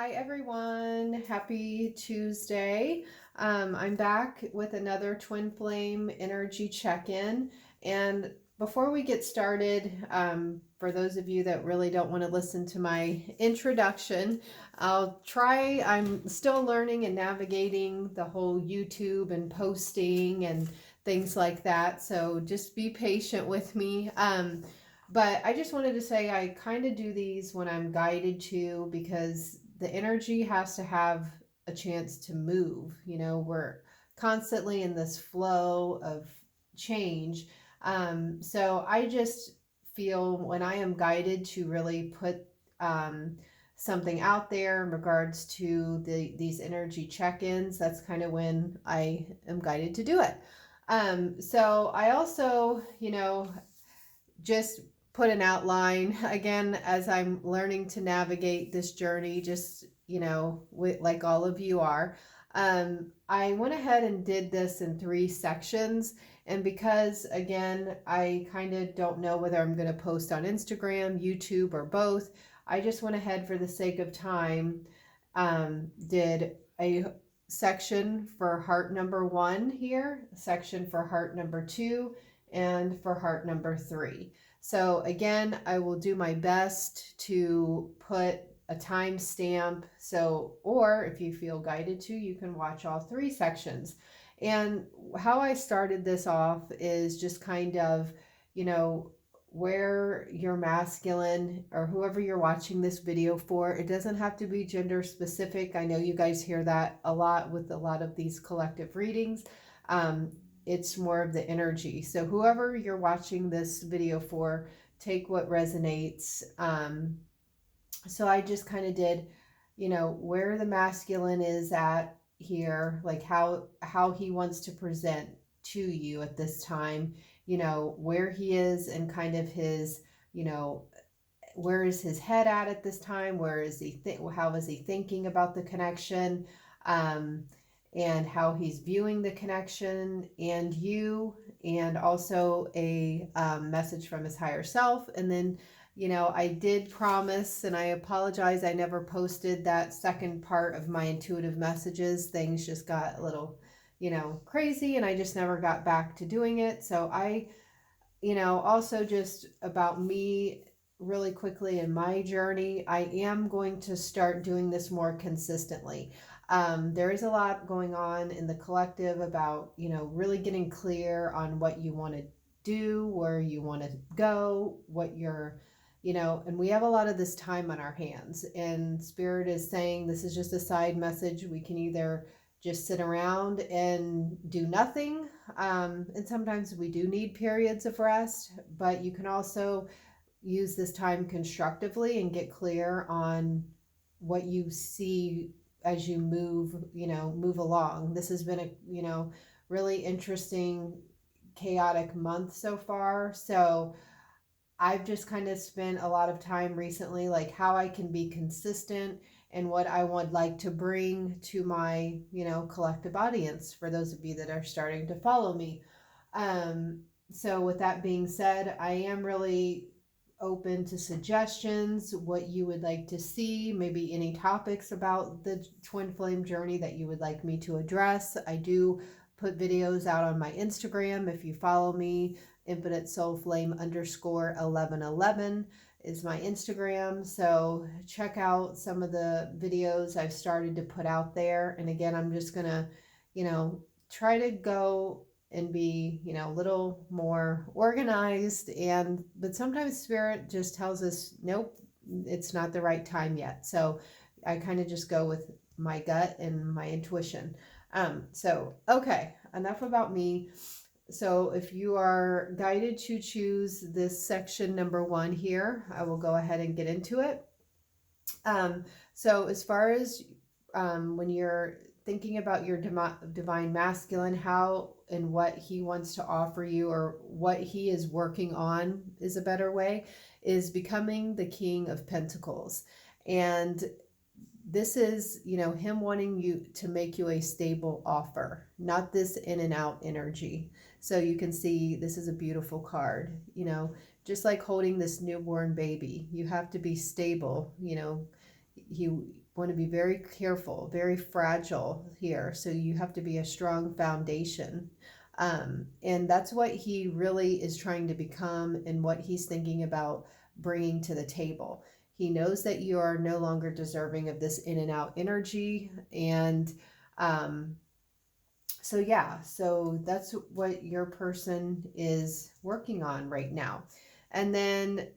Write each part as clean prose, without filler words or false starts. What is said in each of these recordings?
Hi everyone, happy Tuesday. I'm back with another Twin Flame energy check-in. And before we get started, for those of you that really don't want to listen to my introduction, I'm still learning and navigating the whole YouTube and posting and things like that. So just be patient with me. But I just wanted to say I kind of do these when I'm guided to, because the energy has to have a chance to move. We're constantly in this flow of change. So I just feel when I am guided to really put something out there in regards to these energy check-ins, that's kind of when I am guided to do it. So I also, just put an outline again as I'm learning to navigate this journey, just like all of you are. I went ahead and did this in 3 sections, and because again I kind of don't know whether I'm going to post on Instagram, YouTube, or both, I just went ahead for the sake of time, did a section for heart number 1 here, a section for heart number 2, and for heart number 3. So again, I will do my best to put a timestamp. So, or if you feel guided to, you can watch all 3 sections. And how I started this off is just kind of, where your masculine or whoever you're watching this video for, it doesn't have to be gender specific. I know you guys hear that a lot with a lot of these collective readings. It's more of the energy. So whoever you're watching this video for, take what resonates. So I just kind of did, where the masculine is at here, like how he wants to present to you at this time, where he is and kind of his, where is his head at this time? Where is he how is he thinking about the connection? And how he's viewing the connection and you, and also a message from his higher self. And then, I did promise, and I apologize, I never posted that second part of my intuitive messages. Things just got a little, crazy, and I just never got back to doing it. So I, also just about me really quickly in my journey, I am going to start doing this more consistently. There is a lot going on in the collective about, really getting clear on what you want to do, where you want to go, what you're, and we have a lot of this time on our hands. And Spirit is saying this is just a side message. We can either just sit around and do nothing. And sometimes we do need periods of rest, but you can also use this time constructively and get clear on what you see as you move along. This has been a, really interesting, chaotic month so far. So I've just kind of spent a lot of time recently, like how I can be consistent and what I would like to bring to my, collective audience for those of you that are starting to follow me. So with that being said, I am really open to suggestions, what you would like to see, maybe any topics about the twin flame journey that you would like me to address. I do put videos out on my Instagram. If you follow me, InfiniteSoulFlame _1111 is my Instagram. So check out some of the videos I've started to put out there. And again, I'm just gonna, try to go and be, a little more organized. But sometimes Spirit just tells us, nope, it's not the right time yet. So I kind of just go with my gut and my intuition. So, okay, enough about me. So if you are guided to choose this section number 1 here, I will go ahead and get into it. So as far as when you're thinking about your divine masculine, how and what he wants to offer you, or what he is working on is a better way, is becoming the King of Pentacles. And this is, him wanting you to make you a stable offer, not this in and out energy. So you can see this is a beautiful card, just like holding this newborn baby. You have to be stable, want to be very careful, very fragile here. So you have to be a strong foundation. And that's what he really is trying to become and what he's thinking about bringing to the table. He knows that you are no longer deserving of this in and out energy. And um, so, yeah, so that's what your person is working on right now. And then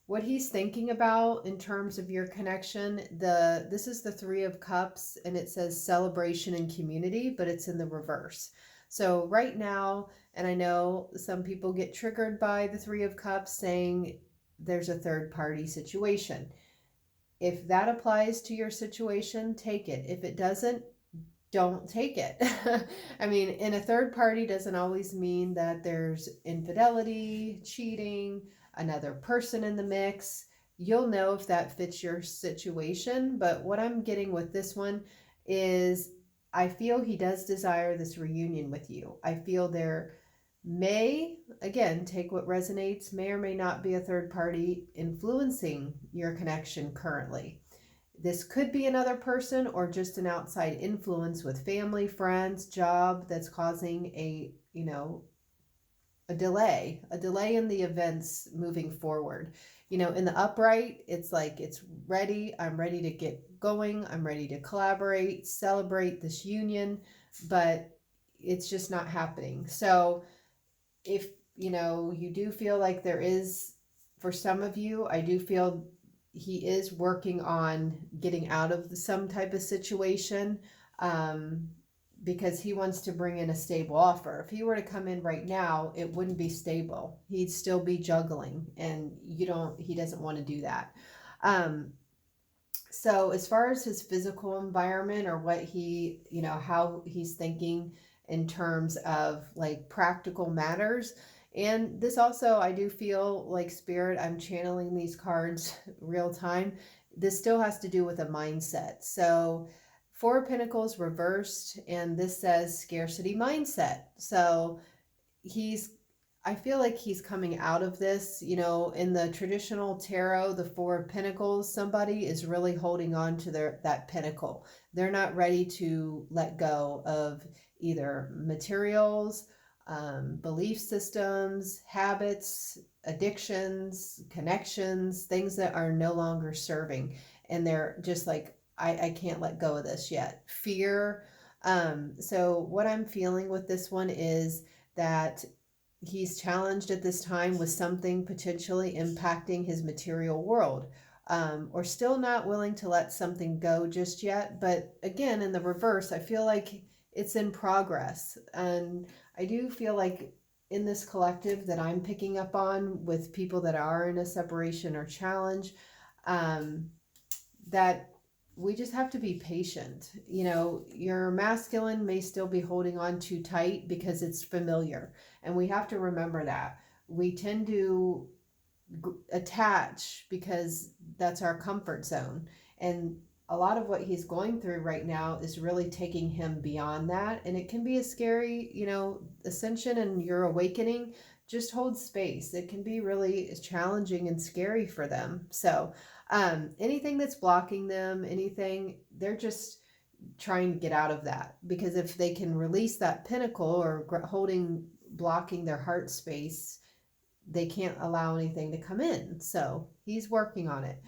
what he's thinking about in terms of your connection, this is the 3 of Cups, and it says celebration and community, but it's in the reverse. So right now, and I know some people get triggered by the 3 of Cups saying there's a third party situation. If that applies to your situation, take it. If it doesn't, don't take it. I mean, in a third party doesn't always mean that there's infidelity, cheating, another person in the mix. You'll know if that fits your situation. But what I'm getting with this one is I feel he does desire this reunion with you. I feel there may, again, take what resonates, may or may not be a third party influencing your connection currently. This could be another person or just an outside influence with family, friends, job that's causing a delay in the events moving forward. In the upright, it's like it's ready. I'm ready to get going. I'm ready to collaborate, celebrate this union, but it's just not happening. So if you do feel like there is, for some of you, I do feel he is working on getting out of some type of situation, because he wants to bring in a stable offer. If he were to come in right now, it wouldn't be stable. He'd still be juggling, and he doesn't want to do that. So as far as his physical environment, or what how he's thinking in terms of like practical matters. And this also, I do feel like Spirit, I'm channeling these cards real time. This still has to do with a mindset. So 4 of Pentacles reversed, and this says scarcity mindset. So I feel like he's coming out of this. In the traditional tarot, the 4 of Pentacles, somebody is really holding on to that pentacle. They're not ready to let go of either materials, belief systems, habits, addictions, connections, things that are no longer serving. And they're just like, I can't let go of this yet. Fear. So what I'm feeling with this one is that he's challenged at this time with something potentially impacting his material world, or still not willing to let something go just yet. But again, in the reverse, I feel like it's in progress. And I do feel like in this collective that I'm picking up on with people that are in a separation or challenge, that we just have to be patient. Your masculine may still be holding on too tight because it's familiar. And we have to remember that. We tend to attach because that's our comfort zone. And a lot of what he's going through right now is really taking him beyond that. And it can be a scary, ascension and your awakening. Just hold space. It can be really challenging and scary for them. So anything that's blocking them, they're just trying to get out of that. Because if they can release that pinnacle or blocking their heart space, they can't allow anything to come in. So he's working on it.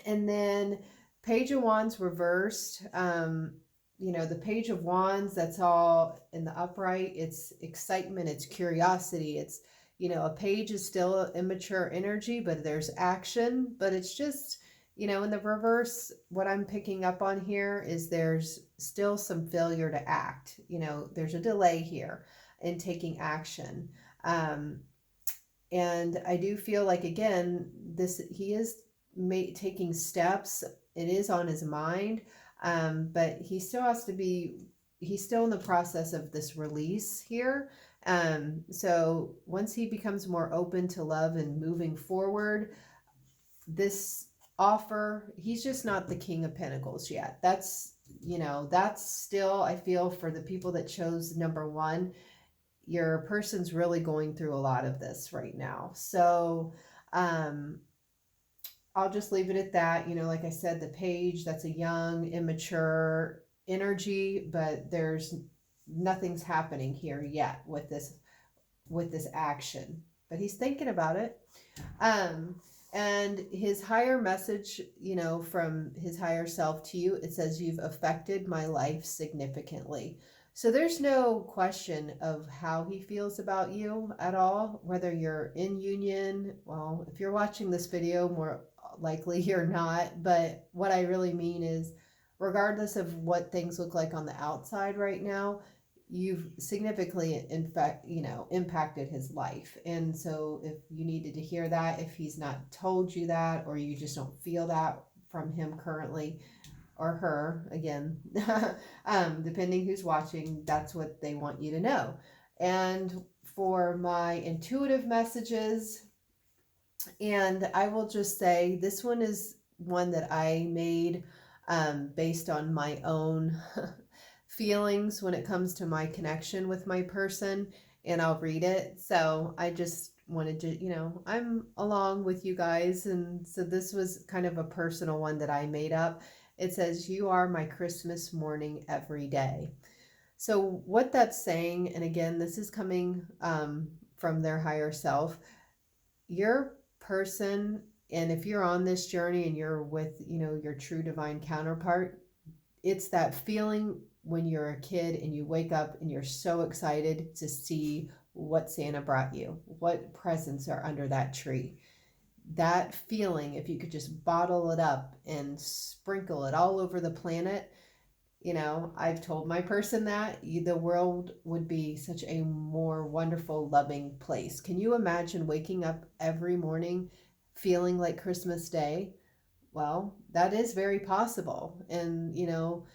And then Page of Wands reversed. The Page of Wands, that's all in the upright. It's excitement, it's curiosity, it's a page is still immature energy, but there's action. But it's just, in the reverse, what I'm picking up on here is there's still some failure to act. There's a delay here in taking action. And I do feel like, again, he is taking steps. It is on his mind, but he's still in the process of this release here. So once he becomes more open to love and moving forward, this offer, he's just not the King of Pentacles yet. That's still, I feel, for the people that chose number 1, your person's really going through a lot of this right now. So, I'll just leave it at that. You know, like I said, the page, that's a young, immature energy, but there's nothing's happening here yet with this action. But he's thinking about it. Um, and his higher message, you know, from his higher self to you, it says, you've affected my life significantly. So there's no question of how he feels about you at all, whether you're in union. Well, if you're watching this video, more likely you're not. But what I really mean is, regardless of what things look like on the outside right now, you've significantly in fact, you know, impacted his life. And so if you needed to hear that, if he's not told you that, or you just don't feel that from him currently, or her again, depending who's watching, that's what they want you to know. And for my intuitive messages, and I will just say this one is one that I made based on my own feelings when it comes to my connection with my person, and I'll read it. So I just wanted to, you know, I'm along with you guys, and so this was kind of a personal one that I made up. It says, you are my Christmas morning every day. So what that's saying, and again, this is coming from their higher self, your person, and if you're on this journey and you're with, you know, your true divine counterpart, it's that feeling when you're a kid and you wake up and you're so excited to see what Santa brought you, what presents are under that tree. That feeling, if you could just bottle it up and sprinkle it all over the planet, you know, I've told my person that the world would be such a more wonderful, loving place. Can you imagine waking up every morning feeling like Christmas Day? Well, that is very possible. And, you know,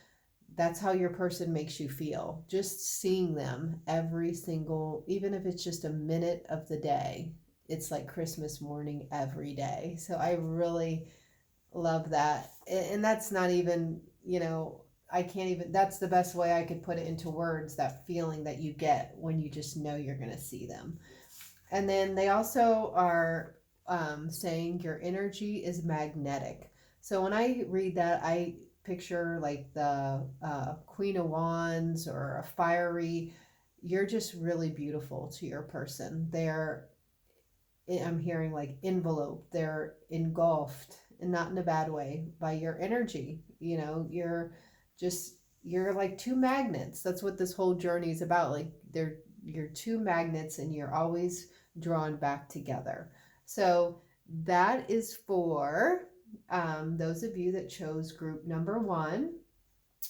that's how your person makes you feel. Just seeing them every single, even if it's just a minute of the day, it's like Christmas morning every day. So I really love that. And that's not even, you know, I can't even, that's the best way I could put it into words, that feeling that you get when you just know you're going to see them. And then they also are saying your energy is magnetic. So when I read that, I picture like the Queen of Wands or a fiery, you're just really beautiful to your person. They're, I'm hearing like envelope, they're engulfed, and not in a bad way, by your energy. You know, you're just, you're like two magnets. That's what this whole journey is about. Like you're two magnets and you're always drawn back together. So that is for those of you that chose group number 1.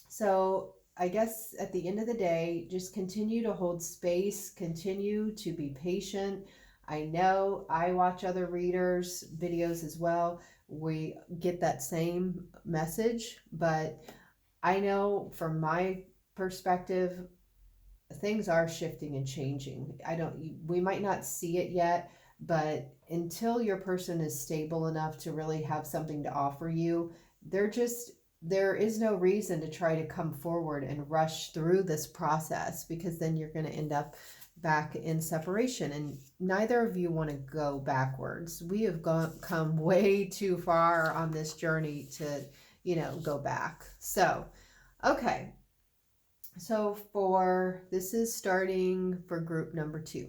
So I guess at the end of the day, just continue to hold space, continue to be patient. I know I watch other readers' videos as well. We get that same message, but I know from my perspective, things are shifting and changing. We might not see it yet, but until your person is stable enough to really have something to offer you, there is no reason to try to come forward and rush through this process, because then you're going to end up back in separation, and neither of you want to go backwards. We have come way too far on this journey to, you know, go back. So, okay. So this is starting for group number 2.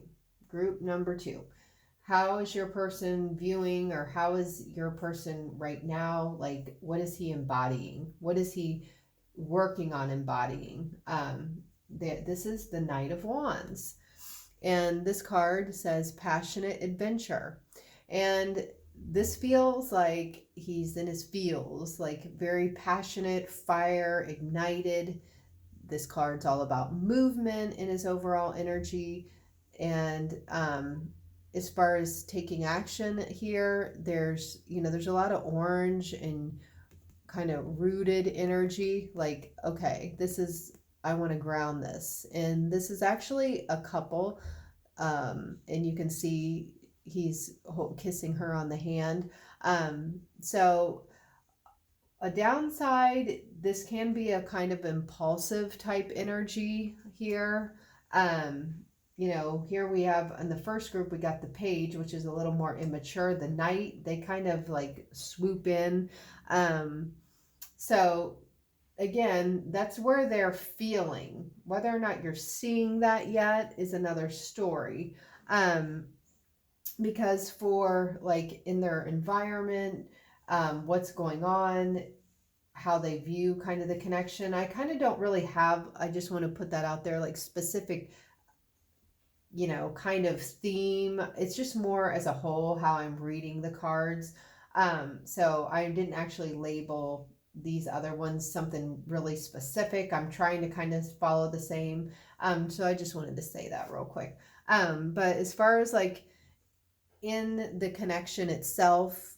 Group number 2. How is your person viewing, or how is your person right now? Like, what is he embodying? What is he working on embodying? This is the Knight of Wands. And this card says passionate adventure. And this feels like he's in his feels, like very passionate, fire, ignited. This card's all about movement in his overall energy. And as far as taking action here, there's a lot of orange and kind of rooted energy. Like, okay, I want to ground this. And this is actually a couple. And you can see he's kissing her on the hand. So a downside, this can be a kind of impulsive type energy here. here we have in the first group, we got the Page, which is a little more immature. The Knight, they kind of like swoop in. So again, that's where they're feeling. Whether or not you're seeing that yet is another story. Because for like in their environment, what's going on, how they view kind of the connection, I kind of don't really have, I just want to put that out there, like specific, kind of theme. It's just more as a whole how I'm reading the cards. So I didn't actually label these other ones something really specific. I'm trying to kind of follow the same. So I just wanted to say that real quick. But as far as like in the connection itself,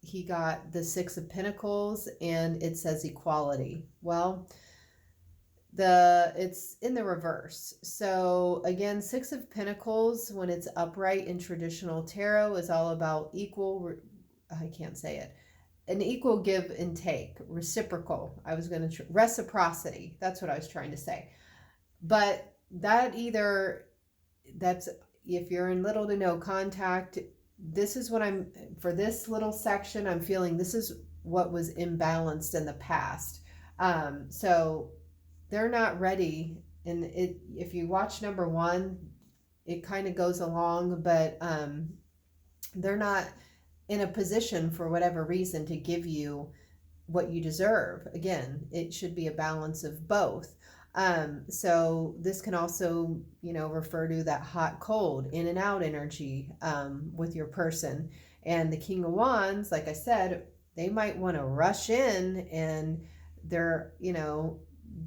he got the Six of Pentacles and it says equality. Well, it's in the reverse. So again, Six of Pentacles, when it's upright in traditional tarot, is all about I can't say it, an equal give and take, reciprocal. Reciprocity. That's what I was trying to say. But that's if you're in little to no contact, this is what for this little section, I'm feeling this is what was imbalanced in the past. So they're not ready. And if you watch number one, it kind of goes along, but they're not in a position for whatever reason to give you what you deserve. Again, it should be a balance of both. So this can also, refer to that hot, cold, in and out energy with your person. And the King of Wands, like I said, they might want to rush in and they're,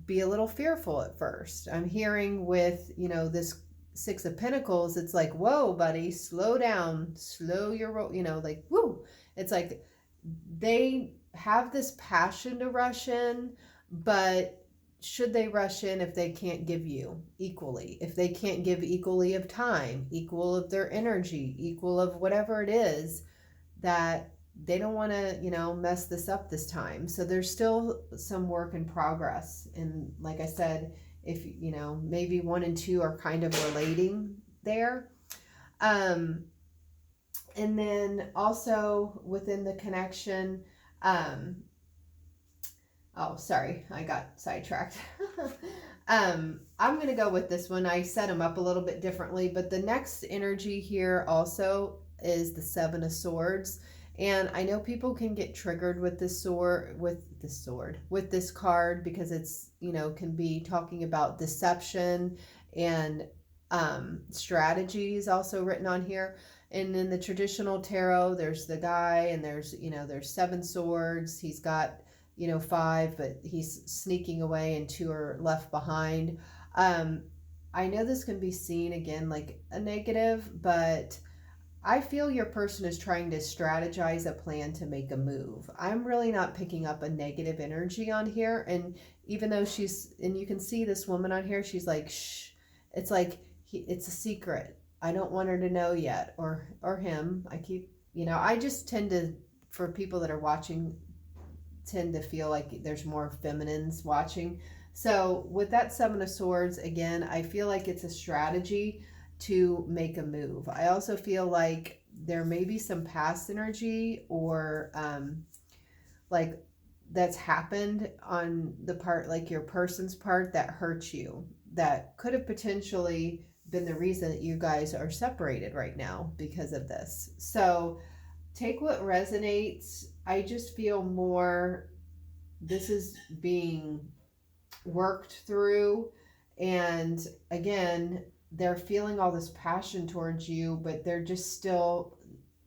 be a little fearful at first. I'm hearing with, this Six of Pentacles, it's like, whoa, buddy, slow down, slow your roll, like, woo. It's like they have this passion to rush in, but should they rush in if they can't give you equally? If they can't give equally of time, equal of their energy, equal of whatever it is, that they don't want to, mess this up this time. So there's still some work in progress. And like I said, if, maybe 1 and 2 are kind of relating there. And then also within the connection, oh, sorry, I got sidetracked. I'm going to go with this one. I set them up a little bit differently, but the next energy here also is the Seven of Swords. And I know people can get triggered with this card, because it's, can be talking about deception and strategies also written on here. And in the traditional tarot, there's the guy and there's 7 swords. He's got, 5, but he's sneaking away and 2 are left behind. I know this can be seen again like a negative, but I feel your person is trying to strategize a plan to make a move. I'm really not picking up a negative energy on here. And even though and you can see this woman on here, she's like, shh, it's like, it's a secret. I don't want her to know yet, or him. I just tend to, for people that are watching, tend to feel like there's more feminines watching. So with that Seven of Swords, again, I feel like it's a strategy to make a move. I also feel like there may be some past energy or like that's happened on the part, like your person's part, that hurt you, that could have potentially been the reason that you guys are separated right now because of this. So take what resonates. I just feel more this is being worked through, and again, they're feeling all this passion towards you, but they're just still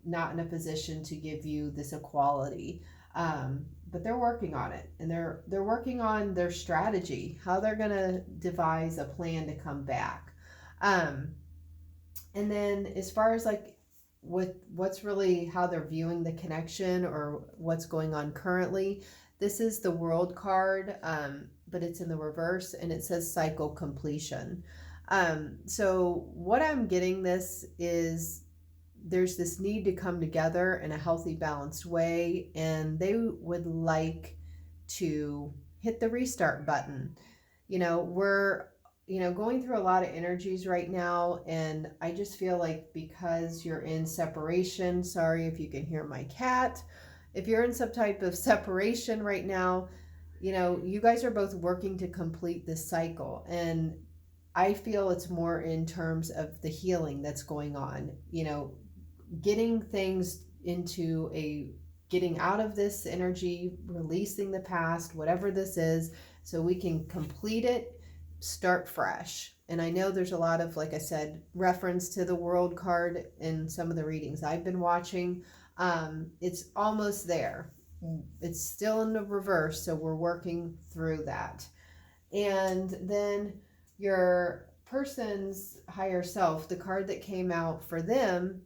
not in a position to give you this equality. But they're working on it, and they're working on their strategy, how they're going to devise a plan to come back. And then as far as like what's really how they're viewing the connection or what's going on currently, this is the World card, but it's in the reverse, and it says cycle completion. So what I'm getting this is there's this need to come together in a healthy, balanced way, and they would like to hit the restart button. We're going through a lot of energies right now. And I just feel like because you're in separation, sorry if you can hear my cat, if you're in some type of separation right now, you guys are both working to complete this cycle. And I feel it's more in terms of the healing that's going on, getting things into getting out of this energy, releasing the past, whatever this is, so we can complete it, start fresh. And I know there's a lot of, like I said, reference to the world card in some of the readings I've been watching. It's almost there. It's still in the reverse, so we're working through that. And then your person's higher self, the card that came out for them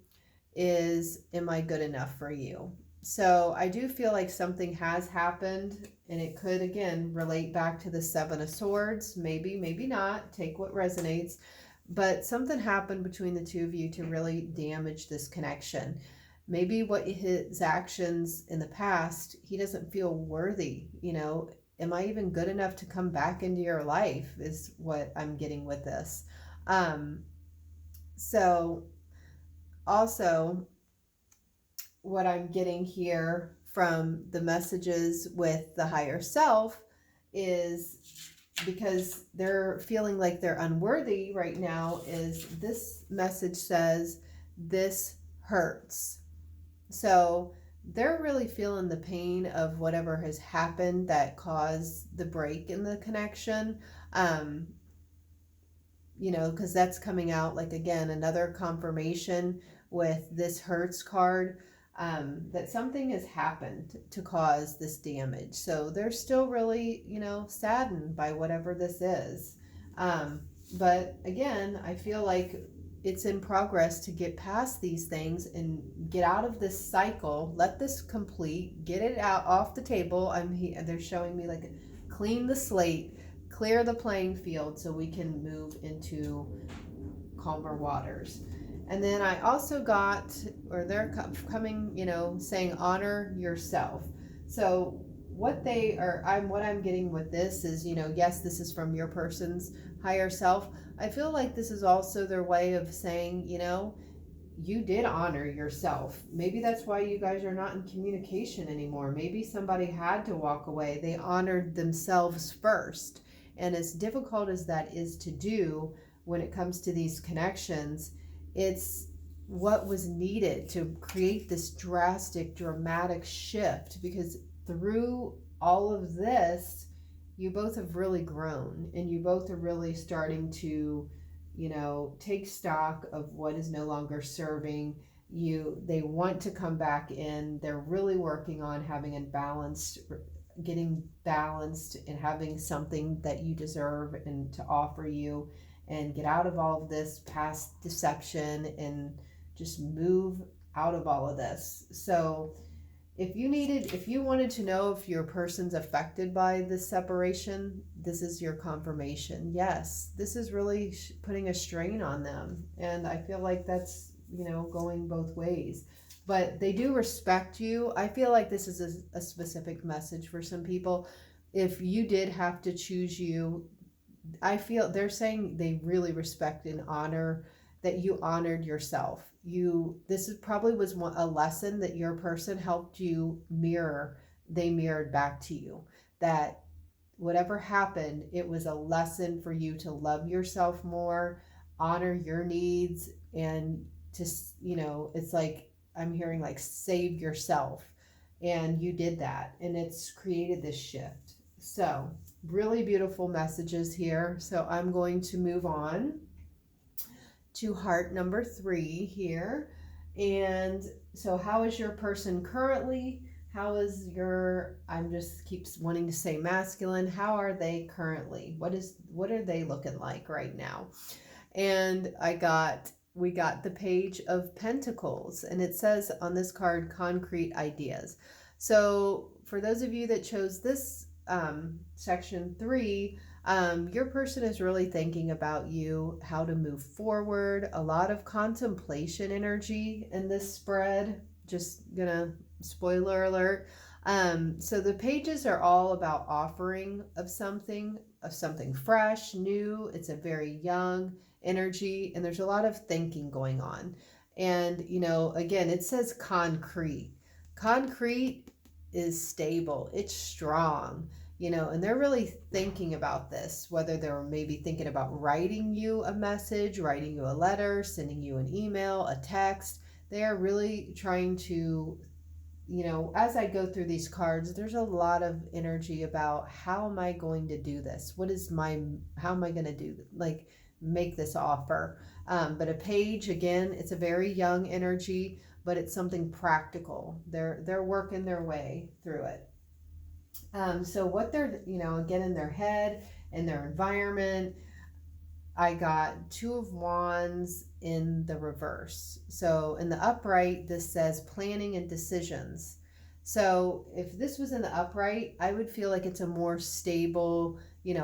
is, am I good enough for you? So I do feel like something has happened, and it could again relate back to the Seven of Swords. Maybe, maybe not. Take what resonates. But something happened between the two of you to really damage this connection. Maybe what his actions in the past, he doesn't feel worthy. Am I even good enough to come back into your life is what I'm getting with this. So also what I'm getting here from the messages with the higher self is, because they're feeling like they're unworthy right now, is this message says, this hurts. So they're really feeling the pain of whatever has happened that caused the break in the connection. Because that's coming out, like, again, another confirmation with this hurts card, that something has happened to cause this damage. So they're still really, saddened by whatever this is. But again, I feel like it's in progress to get past these things and get out of this cycle. Let this complete, get it out off the table. They're showing me like clean the slate, clear the playing field so we can move into calmer waters. And then I also got, or they're coming, saying honor yourself. So what I'm getting with this is, yes, this is from your person's higher self. I feel like this is also their way of saying, you did honor yourself. Maybe that's why you guys are not in communication anymore. Maybe somebody had to walk away. They honored themselves first. And as difficult as that is to do when it comes to these connections, it's what was needed to create this drastic, dramatic shift, because through all of this, you both have really grown, and you both are really starting to, take stock of what is no longer serving you. They want to come back in. They're really working on getting balanced and having something that you deserve and to offer you, and get out of all of this past deception and just move out of all of this. So if you wanted to know if your person's affected by this separation, this is your confirmation. Yes, this is really putting a strain on them. And I feel like that's, going both ways. But they do respect you. I feel like this is a specific message for some people. If you did have to choose you, I feel they're saying they really respect and honor that you honored yourself. Probably was a lesson that your person helped you mirror. They mirrored back to you that whatever happened, it was a lesson for you to love yourself more, honor your needs, and to, it's like I'm hearing like save yourself. And you did that, and it's created this shift. So really beautiful messages here. So I'm going to move on to heart number 3 here. And so how is your person currently? I'm just keeps wanting to say masculine. How are they currently? What are they looking like right now? And we got the Page of Pentacles, and it says on this card, concrete ideas. So for those of you that chose this section 3, your person is really thinking about you, how to move forward. A lot of contemplation energy in this spread. Just gonna spoiler alert. So the pages are all about offering of something fresh, new. It's a very young energy, and there's a lot of thinking going on. And, again, it says concrete. Concrete is stable, it's strong, and they're really thinking about this, whether they're maybe thinking about writing you a message, writing you a letter, sending you an email, a text. They are really trying to, as I go through these cards, there's a lot of energy about how am I going to do this? How am I going to do, like, make this offer? But a page, again, it's a very young energy, but it's something practical. They're working their way through it. So what they're, again, in their head, in their environment, I got 2 of Wands in the reverse. So in the upright, this says planning and decisions. So if this was in the upright, I would feel like it's a more stable,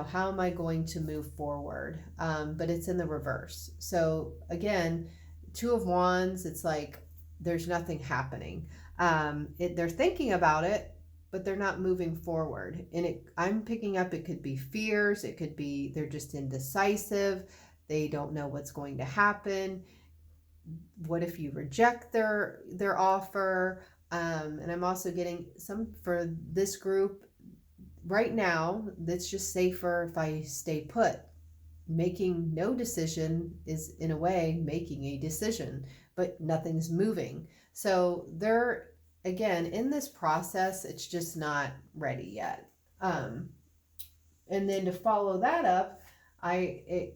how am I going to move forward? But it's in the reverse. So again, 2 of Wands, it's like there's nothing happening. They're thinking about it, but they're not moving forward. And I'm picking up, it could be fears, it could be they're just indecisive, they don't know what's going to happen. What if you reject their offer? And I'm also getting some for this group right now, that's just safer if I stay put. Making no decision is, in a way, making a decision, but nothing's moving. So they're, again, in this process, it's just not ready yet. And then to follow that up,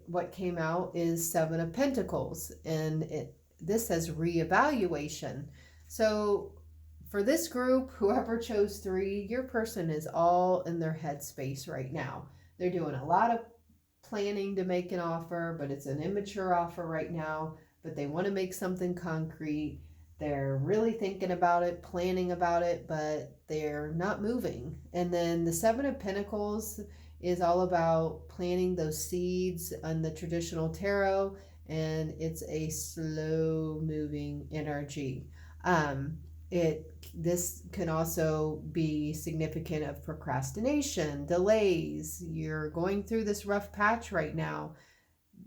what came out is 7 of Pentacles, and this says reevaluation. So for this group, whoever chose 3, your person is all in their headspace right now. They're doing a lot of planning to make an offer, but it's an immature offer right now, but they want to make something concrete. They're really thinking about it, planning about it, but they're not moving. And then the 7 of Pentacles is all about planting those seeds on the traditional tarot, and it's a slow moving energy. This can also be significant of procrastination, delays. You're going through this rough patch right now.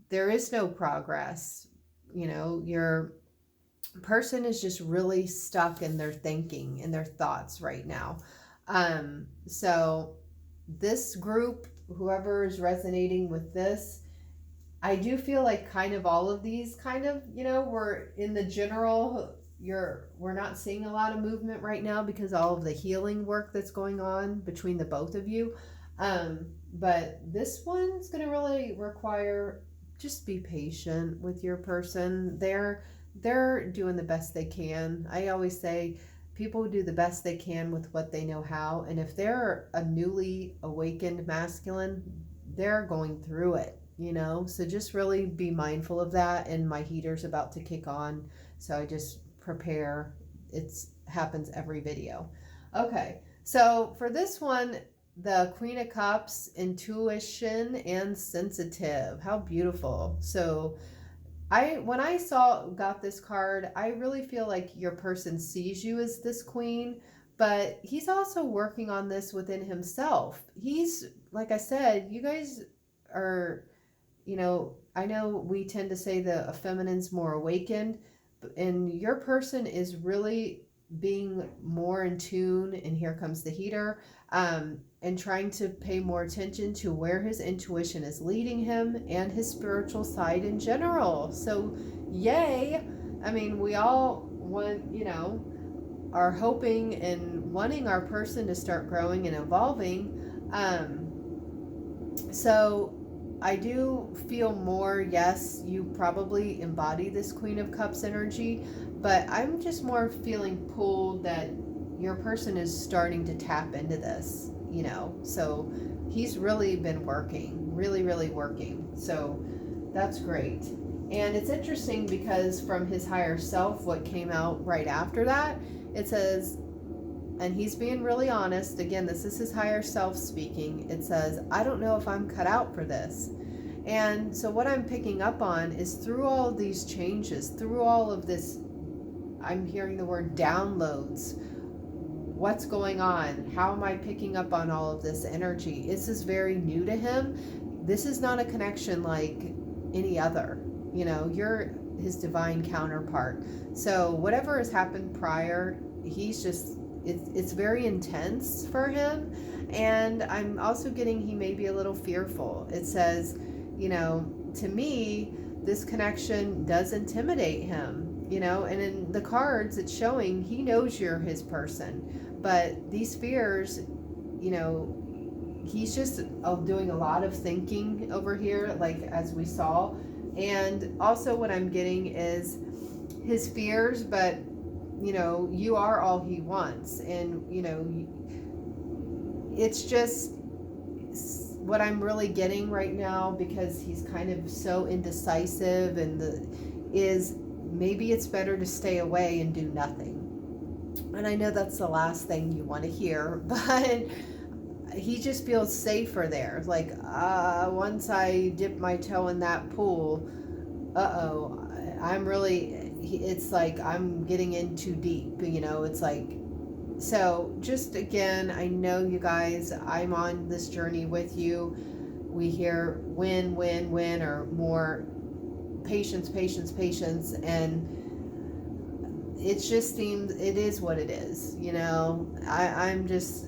There is no progress. Your person is just really stuck in their thinking and their thoughts right now. So this group, whoever is resonating with this, I do feel like kind of all of these kind of, we're in the general, we're not seeing a lot of movement right now because all of the healing work that's going on between the both of you. But this one's going to really require, just be patient with your person. They're doing the best they can. I always say people do the best they can with what they know how. And if they're a newly awakened masculine, they're going through it, So just really be mindful of that. And my heater's about to kick on, so I just prepare. It happens every video. Okay, so for this one, the Queen of Cups, intuition and sensitive. How beautiful. So when I got this card, I really feel like your person sees you as this queen, but he's also working on this within himself. He's, like I said, you guys are, I know we tend to say the feminine's more awakened, and your person is really being more in tune, and here comes the heater, and trying to pay more attention to where his intuition is leading him and his spiritual side in general. So yay. I mean, we all want, are hoping and wanting our person to start growing and evolving. So I do feel more, yes, you probably embody this Queen of Cups energy, but I'm just more feeling pulled that your person is starting to tap into this, so he's really been working, really, really working. So that's great. And it's interesting because from his higher self, what came out right after that, it says, and he's being really honest, again, this is his higher self speaking, it says, I don't know if I'm cut out for this. And so what I'm picking up on is through all of these changes, through all of this, I'm hearing the word downloads. what's going on? How am I picking up on all of this energy? This is very new to him. This is not a connection like any other. You know, you're his divine counterpart. So whatever has happened prior, he's just, it's very intense for him. And I'm also getting he may be a little fearful. It says, you know, to me, this connection does intimidate him, you know, and in the cards it's showing he knows you're his person. But these fears, you know, he's just doing a lot of thinking over here, like as we saw. And also what I'm getting is his fears, but you know, you are all he wants. And you know, it's just what I'm really getting right now, because he's kind of so indecisive, and is maybe it's better to stay away and do nothing. And I know that's the last thing you want to hear, but he just feels safer there. Like, once I dip my toe in that pool, I'm really, it's like I'm getting in too deep, you know, it's like, so just again, I know you guys, I'm on this journey with you. We hear win, or more patience, and it just seems, it is what it is, you know. I'm just,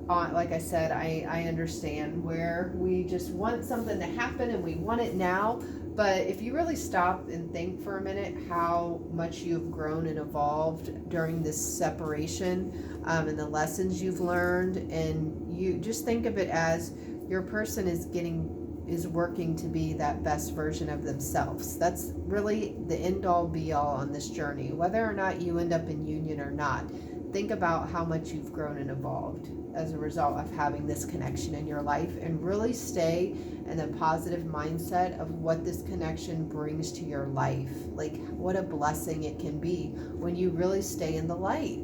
like I said, I understand where we just want something to happen and we want it now. But if you really stop and think for a minute how much you've grown and evolved during this separation, and the lessons you've learned, and you just think of it as your person is working to be that best version of themselves. That's really the end all be all on this journey. Whether or not you end up in union or not, think about how much you've grown and evolved as a result of having this connection in your life, and really stay in a positive mindset of what this connection brings to your life. Like, what a blessing it can be when you really stay in the light.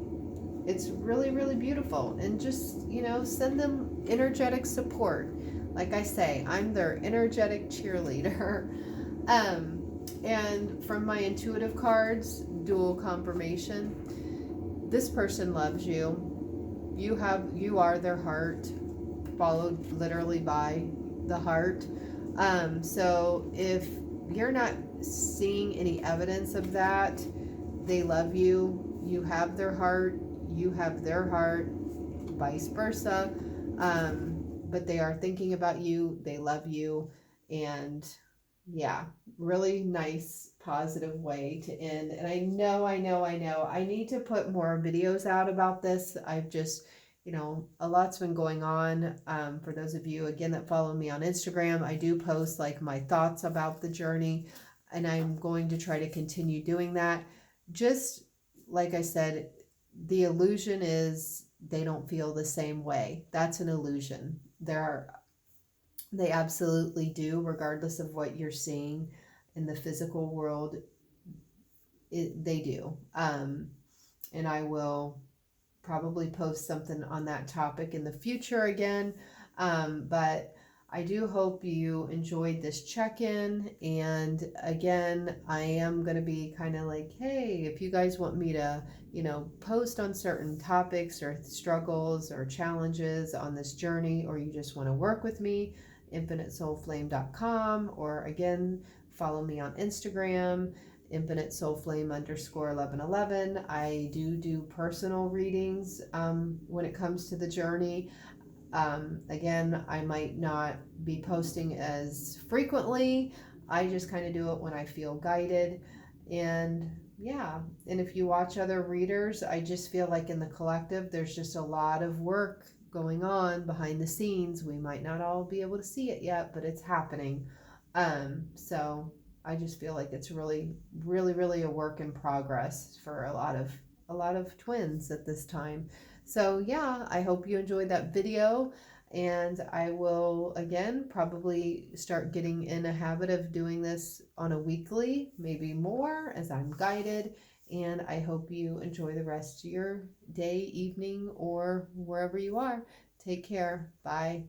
It's really, really beautiful. And just, you know, send them energetic support. Like I say, I'm their energetic cheerleader. And from my intuitive cards, dual confirmation, this person loves you. You are their heart, followed literally by the heart. So if you're not seeing any evidence of that, they love you. You have their heart. You have their heart, vice versa. But they are thinking about you. They love you. And yeah, really nice, positive way to end. And I know, I need to put more videos out about this. I've just, you know, a lot's been going on. For those of you, again, that follow me on Instagram, I do post like my thoughts about the journey, and I'm going to try to continue doing that. Just like I said, the illusion is they don't feel the same way. That's an illusion. They absolutely do, regardless of what you're seeing in the physical world. They do. And I will probably post something on that topic in the future again. But I do hope you enjoyed this check-in. And again, I am going to be kind of like, hey, if you guys want me to, you know, post on certain topics or struggles or challenges on this journey, or you just want to work with me, InfiniteSoulFlame.com, or again, follow me on Instagram, InfiniteSoulFlame_1111. I do personal readings when it comes to the journey. Again, I might not be posting as frequently. I just kind of do it when I feel guided. And yeah, and if you watch other readers, I just feel like in the collective, there's just a lot of work going on behind the scenes. We might not all be able to see it yet, but it's happening. So I just feel like it's really, really, really a work in progress for a lot of twins at this time. So yeah, I hope you enjoyed that video, and I will again probably start getting in a habit of doing this on a weekly, maybe more, as I'm guided. And I hope you enjoy the rest of your day, evening, or wherever you are. Take care. Bye.